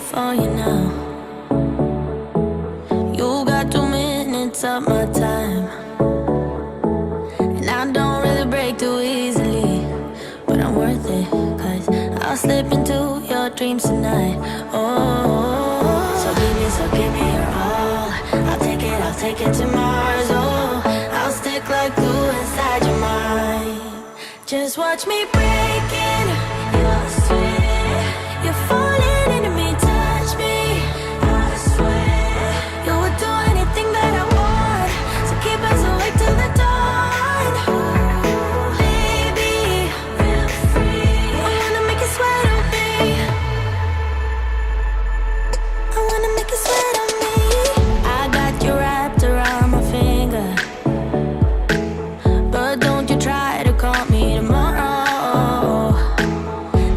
for you now. You got 2 minutes of my time, and I don't really break too easily, but I'm worth it, 'cause I'll slip into your dreams tonight. Oh, so give me your all. I'll take it to Mars. Oh, I'll stick like glue inside your mind. Just watch me breaking your sweat. You're falling into me, touch me. I swear you would do anything that I want, so keep us awake till the dawn. Baby, feel free. I wanna make you sweat on me. I wanna make you sweat on me. I got you wrapped around my finger, but don't you try to call me tomorrow.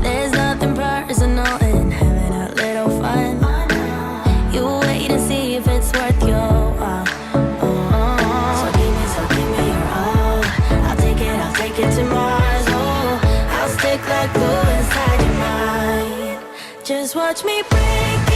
There's nothing personal in having a little fun. You wait and see if it's worth your while. So give me your all. I'll take it to Mars. Oh, I'll stick like glue inside your mind. Just watch me break